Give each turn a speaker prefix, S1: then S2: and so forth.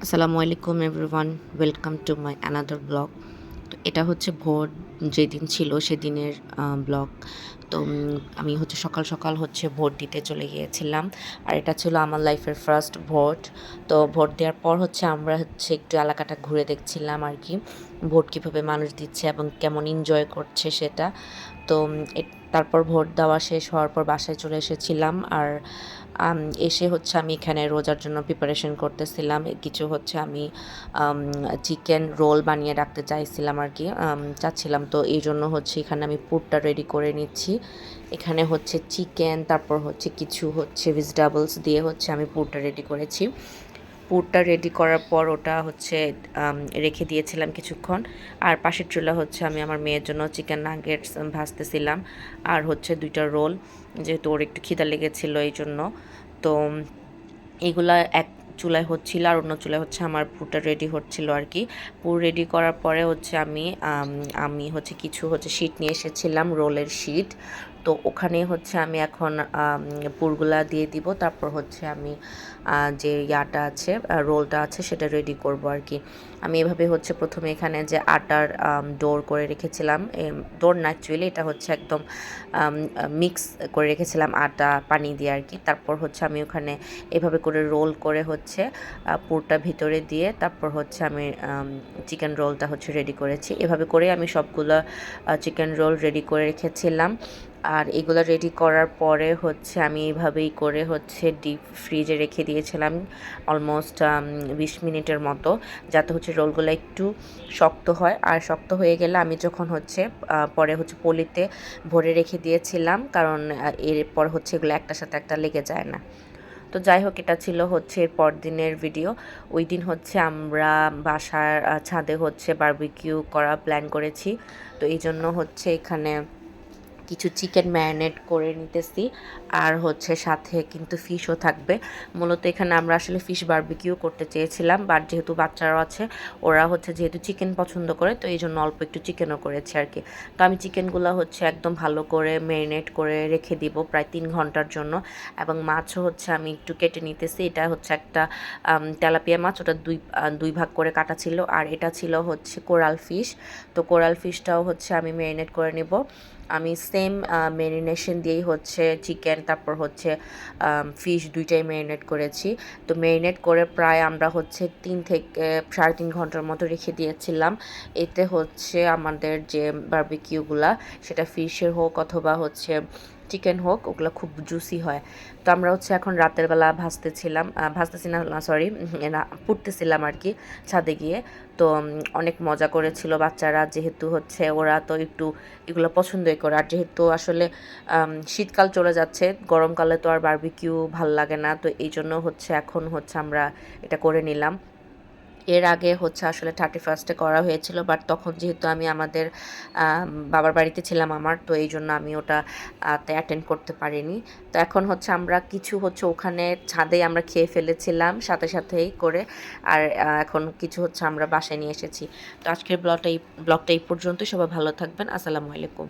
S1: আসসালামু আলাইকুম everyone, welcome to my another blog. তো এটা হচ্ছে ভোট যেদিন ছিল সেদিনের ব্লগ। তো আমি হচ্ছে সকাল সকাল হচ্ছে ভোট দিতে চলে গিয়েছিলাম। আর এটা ছিল আমার লাইফের ফার্স্ট ভোট। তো ভোট দেওয়ার পর হচ্ছে আমরা হচ্ছে একটু এলাকাটা ঘুরে দেখছিলাম আর কি, ভোট কীভাবে মানুষ দিচ্ছে এবং কেমন এনজয় করছে সেটা। তো তারপর ভোট দেওয়া শেষ হওয়ার পর বাসায় চলে এসেছিলাম। আর এসে হচ্ছে আমি এখানে রোজার জন্য প্রিপারেশন করতেছিলাম। কিছু হচ্ছে আমি চিকেন রোল বানিয়ে রাখতে চাইছিলাম আর কি, চাচ্ছিলাম। তো এই জন্য হচ্ছে এখানে আমি পুরটা রেডি করে নিচ্ছি। এখানে হচ্ছে চিকেন, তারপর হচ্ছে কিছু হচ্ছে ভেজিটেবলস দিয়ে হচ্ছে আমি পুরটা রেডি করেছি। পুরটা রেডি করার পর ওটা হচ্ছে রেখে দিয়েছিলাম কিছুক্ষণ। আর পাশের চুলা হচ্ছে আমি আমার মেয়ের জন্য চিকেন নাগেটস ভাজতেছিলাম। আর হচ্ছে 2টা রোল, যেহেতু ওর একটু খিদা লেগেছিলো এই জন্য। তো এগুলা এক চুলায় হচ্ছিল আর অন্য চুলায় হচ্ছে আমার পুরটা রেডি হচ্ছিল আর কি। পুর রেডি করার পরে হচ্ছে আমি হচ্ছে কিছু হচ্ছে শিট নিয়ে এসেছিলাম, রোলের শিট। তো ওখানে হচ্ছে আমি এখন পুরগুলা দিয়ে দিব। তারপর হচ্ছে আমি যে ইয়াটা আছে, রোলটা আছে, সেটা রেডি করব আর কি। আমি এভাবে হচ্ছে প্রথমে এখানে যে আটার ডোর করে রেখেছিলাম, ডোর না অ্যাকচুয়ালি এটা হচ্ছে একদম মিক্স করে রেখেছিলাম আটা পানি দিয়ে আর কি। তারপর হচ্ছে আমি ওখানে এভাবে করে রোল করে হচ্ছে পুরটা ভিতরে দিয়ে তারপর হচ্ছে আমি চিকেন রোলটা হচ্ছে রেডি করেছি। এভাবে করে আমি সবগুলো চিকেন রোল রেডি করে রেখেছিলাম। আর এগুলো রেডি করার পরে হচ্ছে আমি এইভাবেই করে হচ্ছে ডিপ ফ্রিজে রেখে দিয়েছিলাম অলমোস্ট 20 মিনিটের মতো, যাতে হচ্ছে রোলগুলো একটু শক্ত হয়। আর শক্ত হয়ে গেলে আমি যখন হচ্ছে পরে হচ্ছে পলিতে ভরে রেখে দিয়েছিলাম, কারণ এরপর হচ্ছে এগুলো একটার সাথে একটা লেগে যায় না। তো যাই হোক, এটা ছিল হচ্ছে এর পরদিনের ভিডিও। ওই দিন হচ্ছে আমরা বাসার ছাদে হচ্ছে বারবিকিউ করা প্ল্যান করেছি। তো এই জন্য হচ্ছে এখানে কিছু চিকেন ম্যারিনেট করে নিতেছি। আর হচ্ছে সাথে কিন্তু ফিশও থাকবে। মূলত এখানে আমরা আসলে ফিশ বারবিকিউ করতে চেয়েছিলাম, বাট যেহেতু বাচ্চারাও আছে, ওরা হচ্ছে যেহেতু চিকেন পছন্দ করে, তো এই জন্য অল্প একটু চিকেনও করেছি আর কি। তো আমি চিকেনগুলো হচ্ছে একদম ভালো করে ম্যারিনেট করে রেখে দিব প্রায় 3 ঘন্টার জন্য। এবং মাছও হচ্ছে আমি একটু কেটে নিতেছি। এটা হচ্ছে একটা তেলাপিয়া মাছ, ওটা দুই ভাগ করে কাটা ছিল। আর এটা ছিল হচ্ছে কোরাল ফিশ। তো কোরাল ফিশটাও হচ্ছে আমি ম্যারিনেট করে নেব। আমি সেম ম্যারিনেশন দিয়েই হচ্ছে চিকেন তারপর হচ্ছে ফিশ দুইটাই ম্যারিনেট করেছি। তো ম্যারিনেট করে প্রায় আমরা হচ্ছে 3 থেকে 3.5 ঘন্টার মতো রেখে দিয়েছিলাম। এতে হচ্ছে আমাদের যে বারবিকিউগুলা, সেটা ফিশের হোক অথবা হচ্ছে চিকেন হোক, ওগুলো খুব জুসি হয়। তো আমরা হচ্ছে এখন রাতের বেলা ভাজতেছি না সরি, পুড়তেছিলাম আর কি ছাদে গিয়ে। তো অনেক মজা করেছিল বাচ্চারা, যেহেতু হচ্ছে ওরা তো একটু এগুলো পছন্দই করে। আর যেহেতু আসলে শীতকাল চলে যাচ্ছে, গরমকালে তো আর বারবিকিউ ভাল লাগে না। তো এই জন্য হচ্ছে এখন হচ্ছে আমরা এটা করে নিলাম। এর আগে হচ্ছে আসলে 31st করা হয়েছিল, বাট তখন যেহেতু আমি আমাদের বাবার বাড়িতে ছিলাম আমার, তো এই জন্য আমি ওটা তে অ্যাটেন্ড করতে পারিনি। তো এখন হচ্ছে আমরা কিছু হচ্ছে ওখানে ছাদেই আমরা খেয়ে ফেলেছিলাম সাথে সাথেই করে। আর এখন কিছু হচ্ছে আমরা বাসায় নিয়ে এসেছি। তো আজকের ব্লগটা এই পর্যন্তই। সবাই ভালো থাকবেন। আসসালামু আলাইকুম।